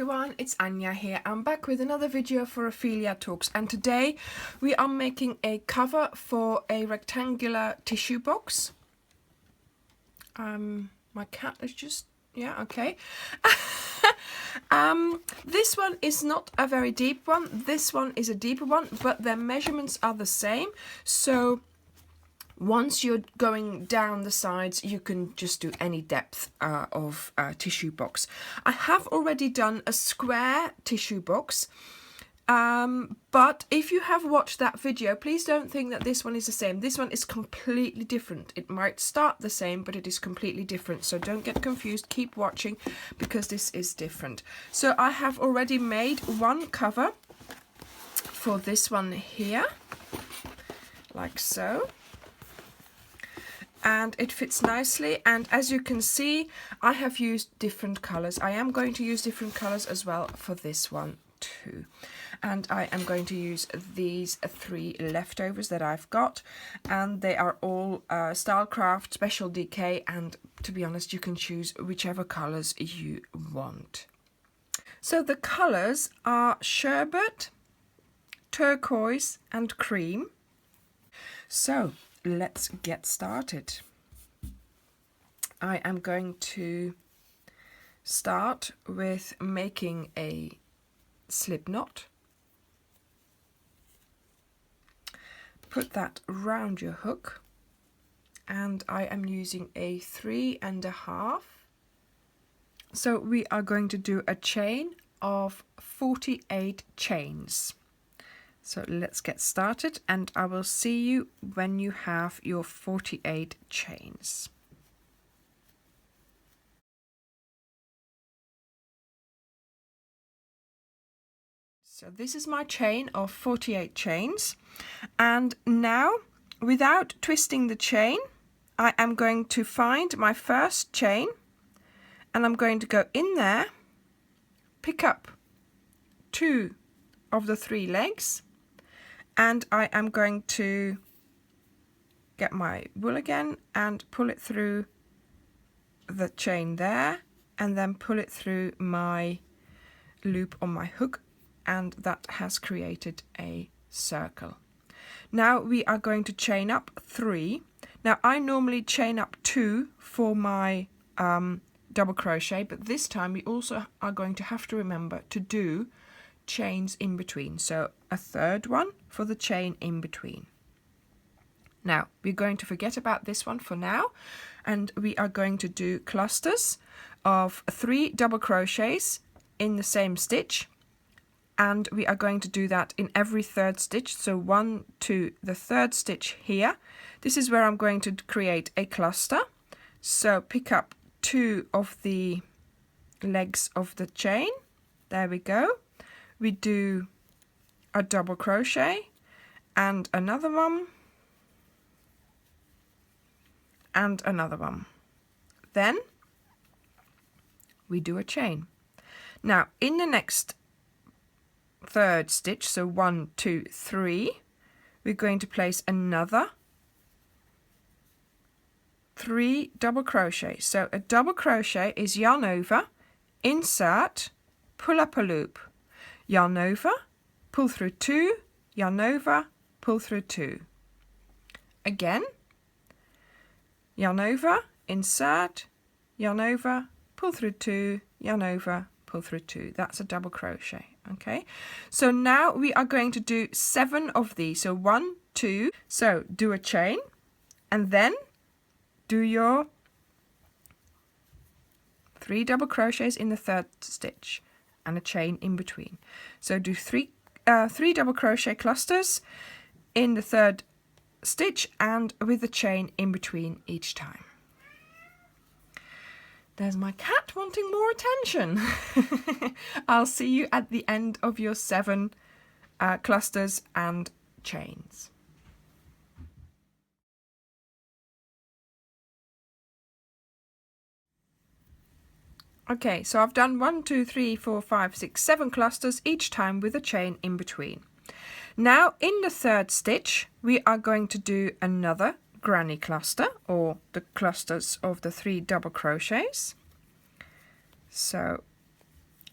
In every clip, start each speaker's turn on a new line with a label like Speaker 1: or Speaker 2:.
Speaker 1: everyone, it's Anja here. I'm back with another video for Ophelia Talks, and today we are making a cover for a rectangular tissue box. My cat is just, yeah, okay. This one is not a very deep one. This one is a deeper one, but their measurements are the same. So once you're going down the sides, you can just do any depth of tissue box. I have already done a square tissue box, but if you have watched that video, please don't think that this one is the same. This one is completely different. It might start the same, but it is completely different. So don't get confused. Keep watching because this is different. So I have already made one cover for this one here, like so. And it fits nicely, and as you can see, I have used different colors. I am going to use different colors as well for this one too, and I am going to use these three leftovers that I've got, and they are all Stylecraft Special DK, and to be honest, you can choose whichever colors you want. So the colors are sherbet, turquoise and cream. So let's get started. I am going to start with making a slip knot. Put that round your hook, and I am using a 3.5. So we are going to do a chain of 48 chains. So let's get started, and I will see you when you have your 48 chains. So this is my chain of 48 chains, and now without twisting the chain, I am going to find my first chain, and I'm going to go in there, pick up 2 of the 3 legs, and I am going to get my wool again and pull it through the chain there, and then pull it through my loop on my hook, and that has created a circle. Now we are going to chain up 3. Now I normally chain up 2 for my double crochet, but this time we also are going to have to remember to do chains in between, so a third one for the chain in between. Now we're going to forget about this one for now, and we are going to do clusters of 3 double crochets in the same stitch, and we are going to do that in every third stitch. So 1 to the third stitch here, this is where I'm going to create a cluster. So pick up 2 of the legs of the chain, there we go. We do a double crochet and another one and another one. Then we do a chain. Now in the next third stitch, so 1, 2, 3, we're going to place another 3 double crochets. So a double crochet is yarn over, insert, pull up a loop, yarn over, pull through 2, yarn over, pull through 2. Again, yarn over, insert, yarn over, pull through 2, yarn over, pull through 2. That's a double crochet. Okay, so now we are going to do 7 of these. So 1, 2, so do a chain, and then do your 3 double crochets in the third stitch and a chain in between. So do 3 double crochet clusters in the third stitch and with a chain in between each time. There's my cat wanting more attention. I'll see you at the end of your 7 clusters and chains. Okay, so I've done 1, 2, 3, 4, 5, 6, 7 clusters, each time with a chain in between. Now in the third stitch, we are going to do another granny cluster, or the clusters of the 3 double crochets. So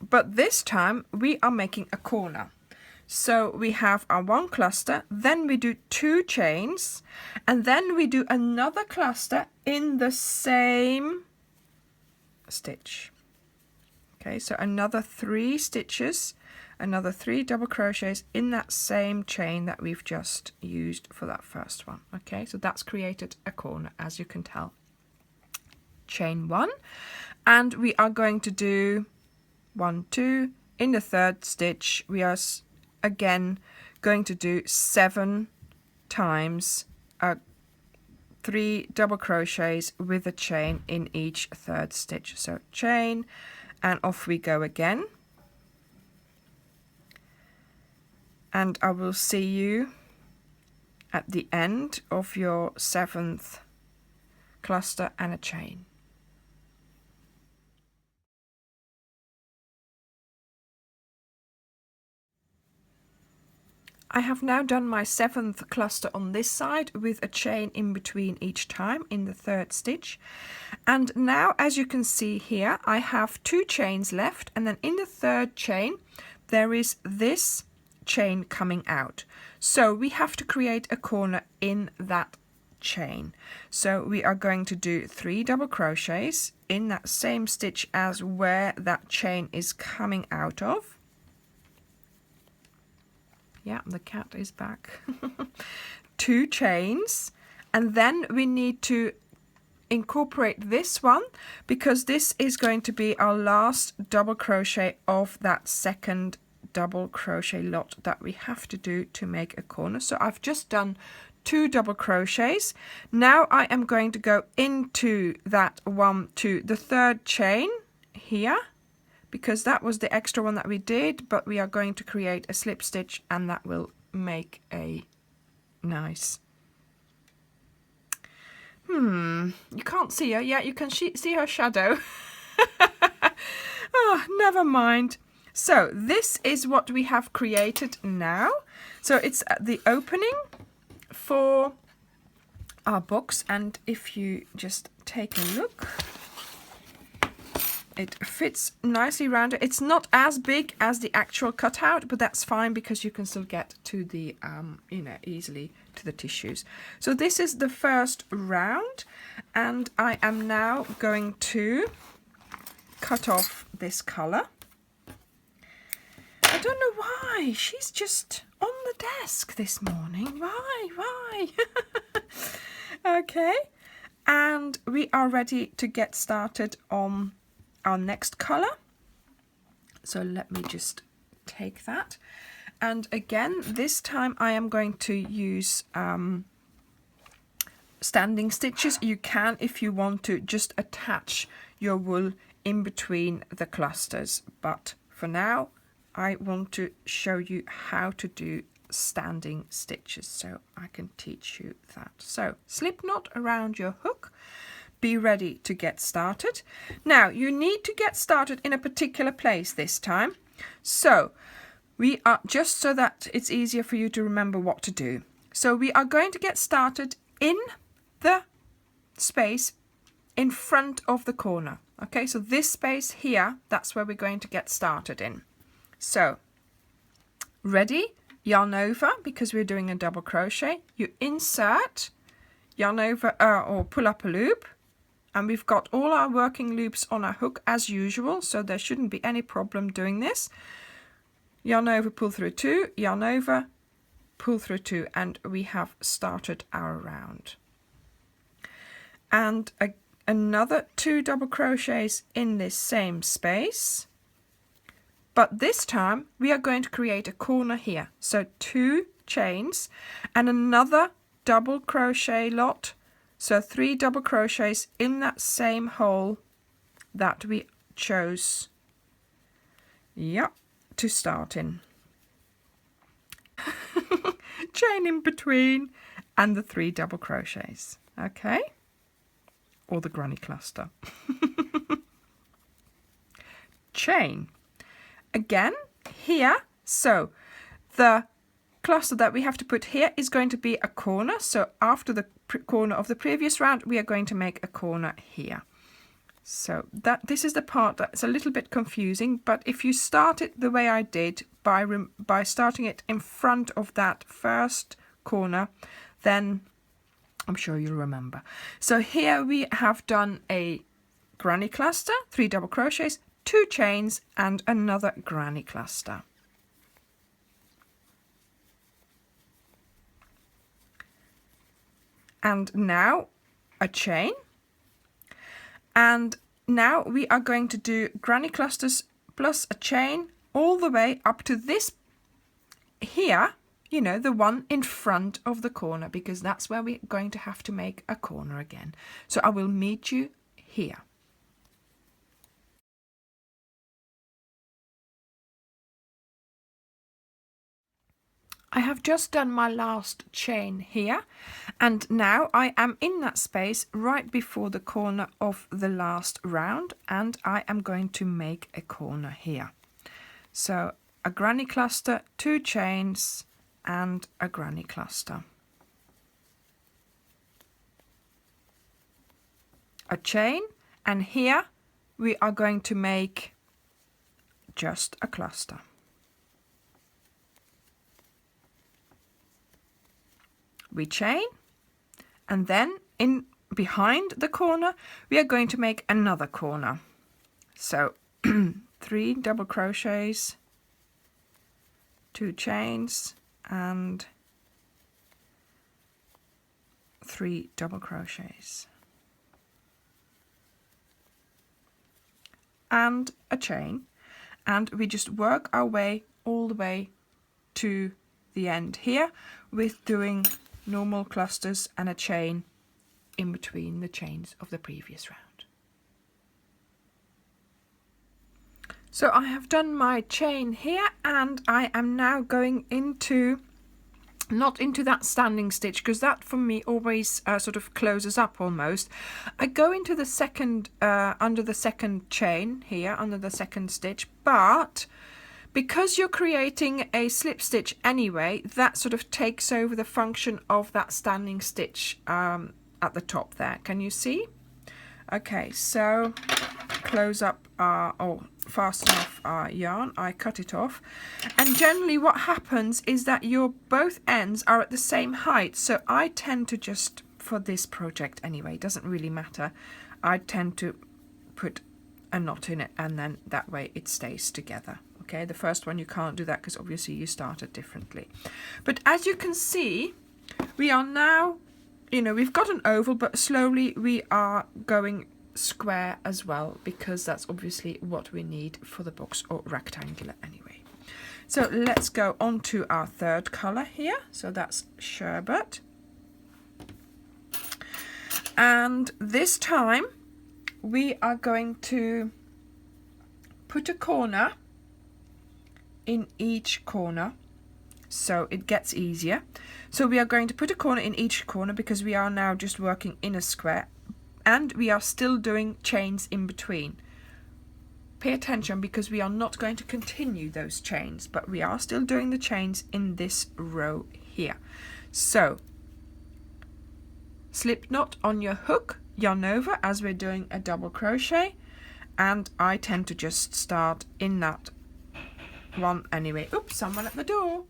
Speaker 1: but this time we are making a corner. So we have our one cluster, then we do 2 chains, and then we do another cluster in the same stitch. Okay, so another 3 stitches, another 3 double crochets in that same chain that we've just used for that first one. Okay, so that's created a corner, as you can tell. Chain 1, and we are going to do 1, 2. In the 3rd stitch we are again going to do 7 times 3 double crochets with a chain in each 3rd stitch. So chain, and off we go again, and I will see you at the end of your 7th cluster and a chain. I have now done my 7th cluster on this side with a chain in between each time in the 3rd stitch, and now, as you can see here, I have 2 chains left, and then in the 3rd chain there is this chain coming out, so we have to create a corner in that chain. So we are going to do 3 double crochets in that same stitch as where that chain is coming out of. Yeah, the cat is back. 2 chains, and then we need to incorporate this one because this is going to be our last double crochet of that 2nd double crochet lot that we have to do to make a corner. So I've just done 2 double crochets. Now I am going to go into that one to the 3rd chain here, because that was the extra one that we did, but we are going to create a slip stitch, and that will make a nice, you can't see her. Yeah, you can see her shadow. Oh, never mind. So this is what we have created now. So it's the opening for our box, and if you just take a look, it fits nicely around it. It's not as big as the actual cutout, but that's fine because you can still get to the, easily to the tissues. So this is the first round, and I am now going to cut off this color. I don't know why. She's just on the desk this morning. Why? Okay, and we are ready to get started on our next color. So let me just take that, and again this time I am going to use standing stitches. You can, if you want to, just attach your wool in between the clusters, but for now I want to show you how to do standing stitches, so I can teach you that. So slip knot around your hook. Be ready to get started. Now you need to get started in a particular place this time, so we are, just so that it's easier for you to remember what to do, so we are going to get started in the space in front of the corner. Okay, so this space here, that's where we're going to get started in. So ready, yarn over, because we're doing a double crochet, you insert, yarn over or pull up a loop, and we've got all our working loops on our hook as usual, so there shouldn't be any problem doing this. Yarn over, pull through 2, yarn over, pull through 2, and we have started our round. And another 2 double crochets in this same space, but this time we are going to create a corner here. So 2 chains and another double crochet lot, so 3 double crochets in that same hole that we chose, to start in. Chain in between and the 3 double crochets, okay, or the granny cluster. Chain again here, so the cluster that we have to put here is going to be a corner, so after the corner of the previous round we are going to make a corner here. So this is the part that's a little bit confusing, but if you start it the way I did, by starting it in front of that first corner, then I'm sure you'll remember. So here we have done a granny cluster, 3 double crochets, 2 chains and another granny cluster. And now a chain. And now we are going to do granny clusters plus a chain all the way up to this here, you know, the one in front of the corner, because that's where we're going to have to make a corner again. So I will meet you here. I have just done my last chain here, and now I am in that space right before the corner of the last round, and I am going to make a corner here. So a granny cluster, 2 chains and a granny cluster. A chain, and here we are going to make just a cluster. We chain, and then in behind the corner we are going to make another corner. So 3 double crochets, 2 chains and 3 double crochets and a chain, and we just work our way all the way to the end here with doing normal clusters and a chain in between the chains of the previous round. So I have done my chain here, and I am now going into, not into that standing stitch, because that for me always sort of closes up almost. I go into the second, under the second chain here, under the second stitch, but because you're creating a slip stitch anyway, that sort of takes over the function of that standing stitch at the top there. Can you see? Okay, so close up or fasten off our yarn. I cut it off, and generally what happens is that your both ends are at the same height. So I tend to just, for this project anyway, it doesn't really matter, I tend to put a knot in it, and then that way it stays together. Okay, the first one you can't do that because obviously you started differently. But as you can see, we are now, you know, we've got an oval, but slowly we are going square as well, because that's obviously what we need for the box, or rectangular anyway. So let's go on to our third color here. So that's sherbet. And this time we are going to put a corner in each corner, so it gets easier. So we are going to put a corner in each corner because we are now just working in a square, and we are still doing chains in between. Pay attention, because we are not going to continue those chains, but we are still doing the chains in this row here. So slip knot on your hook, yarn over as we're doing a double crochet, and I tend to just start in that one anyway. Oops, someone at the door.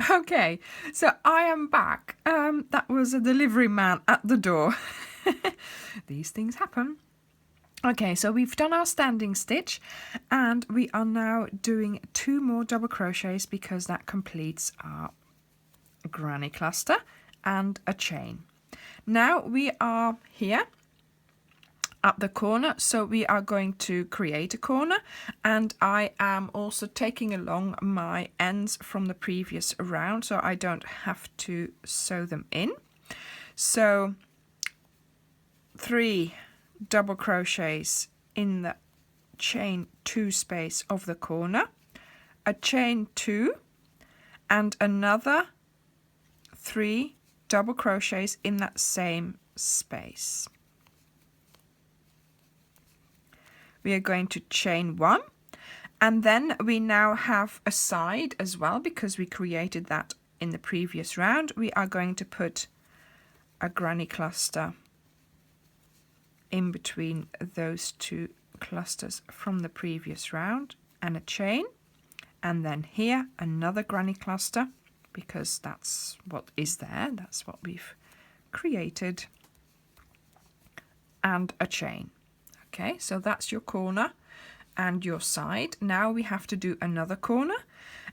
Speaker 1: Okay, so I am back. That was a delivery man at the door. These things happen. Okay, so we've done our standing stitch, and we are now doing 2 more double crochets because that completes our granny cluster and a chain. Now we are here at the corner, so we are going to create a corner, and I am also taking along my ends from the previous round so I don't have to sew them in. So 3 double crochets in the chain 2 space of the corner, a chain 2 and another 3 double crochets in that same space. We are going to chain 1, and then we now have a side as well because we created that in the previous round. We are going to put a granny cluster in between those two clusters from the previous round and a chain, and then here another granny cluster, because that's what is there, that's what we've created, and a chain. Okay, so that's your corner and your side. Now we have to do another corner,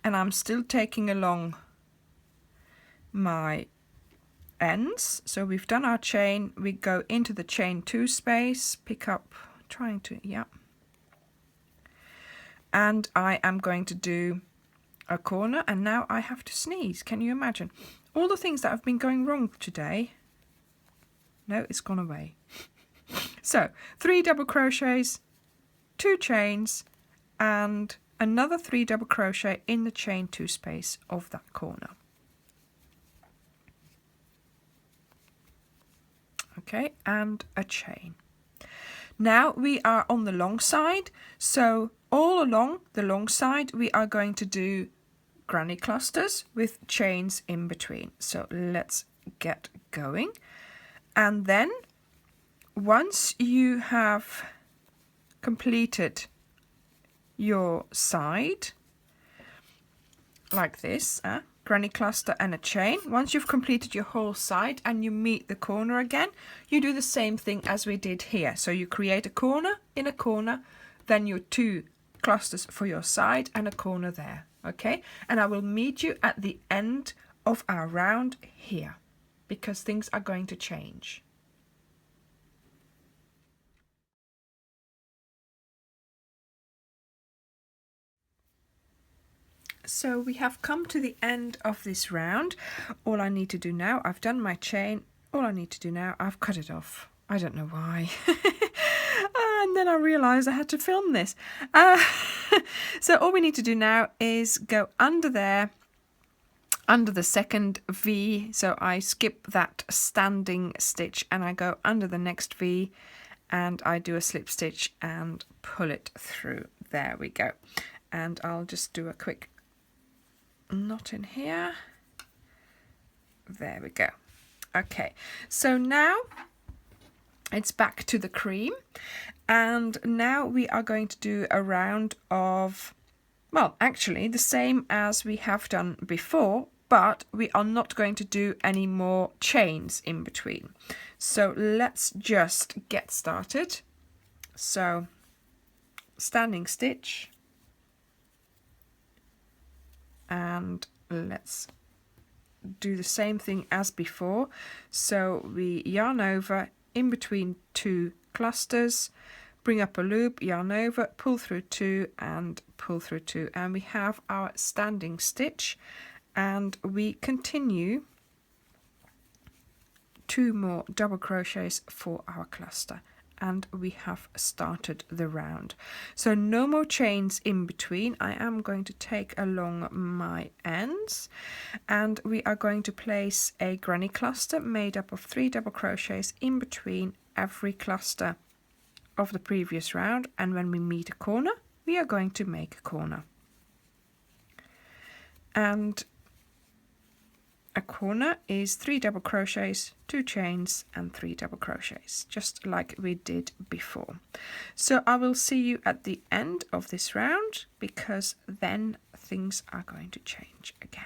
Speaker 1: and I'm still taking along my ends. So we've done our chain, we go into the chain 2 space, pick up, trying to, yeah, and I am going to do a corner, and now I have to sneeze. Can you imagine all the things that have been going wrong today? No, it's gone away. So 3 double crochets, 2 chains, and another 3 double crochet in the chain 2 space of that corner. Okay, and a chain. Now we are on the long side, so all along the long side we are going to do granny clusters with chains in between. So let's get going. And then once you have completed your side like this, granny cluster and a chain, once you've completed your whole side and you meet the corner again, you do the same thing as we did here. So you create a corner in a corner, then your 2 clusters for your side and a corner there. Okay, and I will meet you at the end of our round here, because things are going to change. So we have come to the end of this round. All I need to do now, I've done my chain, all I need to do now, I've cut it off. I don't know why. And then I realised I had to film this. So all we need to do now is go under there, under the second V. So I skip that standing stitch and I go under the next V, and I do a slip stitch and pull it through. There we go. And I'll just do a quick knot in here. There we go. Okay, so now it's back to the cream, and now we are going to do a round of, well, actually the same as we have done before, but we are not going to do any more chains in between. So let's just get started. So standing stitch, and let's do the same thing as before. So we yarn over in between 2 clusters, bring up a loop, yarn over, pull through 2 and pull through 2, and we have our standing stitch, and we continue 2 more double crochets for our cluster, and we have started the round. So no more chains in between. I am going to take along my ends, and we are going to place a granny cluster made up of 3 double crochets in between every cluster of the previous round, and when we meet a corner we are going to make a corner. And a corner is 3 double crochets, 2 chains and 3 double crochets, just like we did before. So I will see you at the end of this round, because then things are going to change again.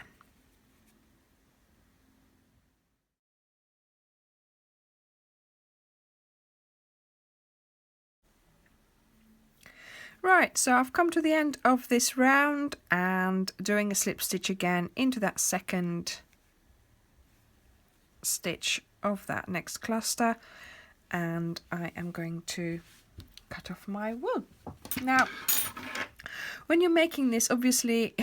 Speaker 1: Right, so I've come to the end of this round and doing a slip stitch again into that second stitch of that next cluster, and I am going to cut off my wool. Now, when you're making this, obviously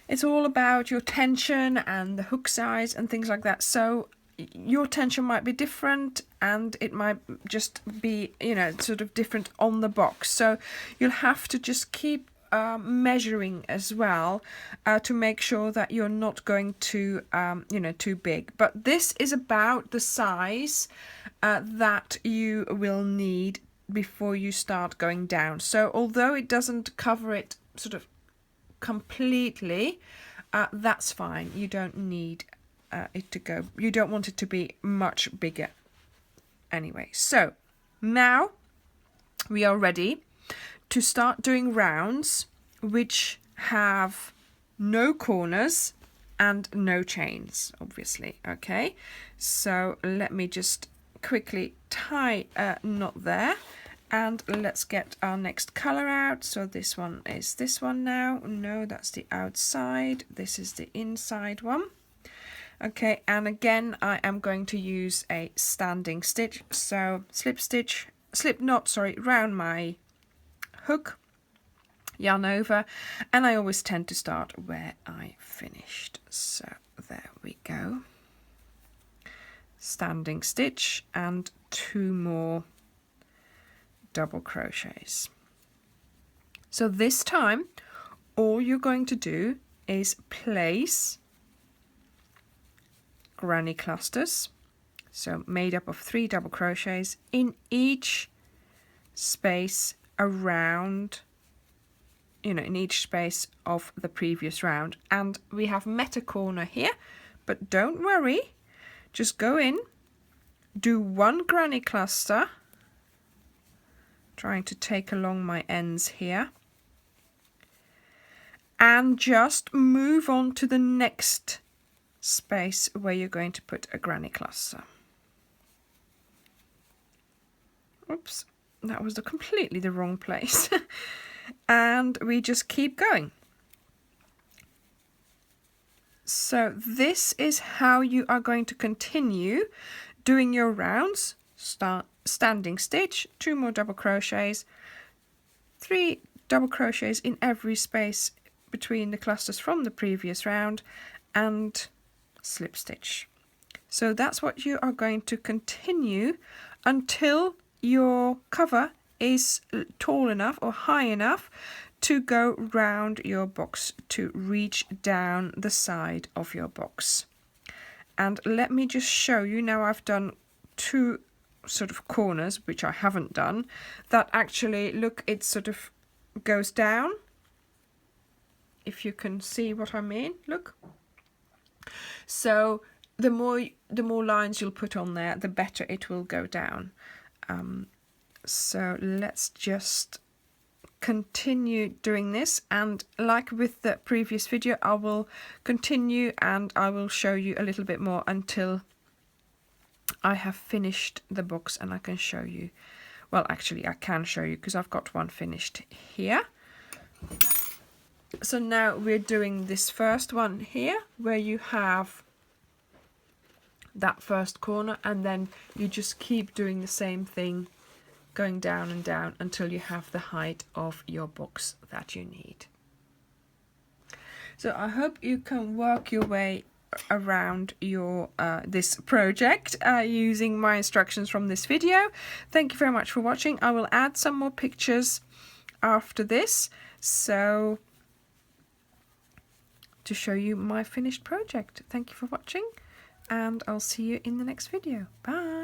Speaker 1: it's all about your tension and the hook size and things like that, so your tension might be different and it might just be, you know, sort of different on the box, so you'll have to just keep measuring as well to make sure that you're not going to you know, too big. But this is about the size that you will need before you start going down. So although it doesn't cover it sort of completely, that's fine. You don't need it to go, you don't want it to be much bigger. anyway. So now we are ready to start doing rounds which have no corners and no chains, obviously. Okay, so let me just quickly tie a knot there, and let's get our next color out. So this one is this one now. No, that's the outside. This is the inside one. Okay, and again I am going to use a standing stitch, so slip knot, sorry, round my hook, yarn over, and I always tend to start where I finished. So there we go. Standing stitch and 2 more double crochets. So this time all you're going to do is place granny clusters, so made up of 3 double crochets in each space around, in each space of the previous round. And we have met a corner here, but don't worry, just go in, do 1 granny cluster, trying to take along my ends here, and just move on to the next space where you're going to put a granny cluster. Oops, that was completely the wrong place. And we just keep going. So this is how you are going to continue doing your rounds. Start standing stitch, 2 more double crochets, 3 double crochets in every space between the clusters from the previous round, and slip stitch. So that's what you are going to continue until your cover is tall enough or high enough to go round your box, to reach down the side of your box. And let me just show you, now I've done 2 sort of corners, which I haven't done, that actually, look, it sort of goes down, if you can see what I mean, look. So the more lines you'll put on there, the better it will go down. So let's just continue doing this, and like with the previous video, I will continue and I will show you a little bit more until I have finished the box and I can show you. Well, actually I can show you because I've got one finished here. So now we're doing this first one here, where you have that first corner, and then you just keep doing the same thing, going down and down until you have the height of your box that you need. So I hope you can work your way around your this project using my instructions from this video. Thank you very much for watching. I will add some more pictures after this, so to show you my finished project. Thank you for watching, and I'll see you in the next video. Bye.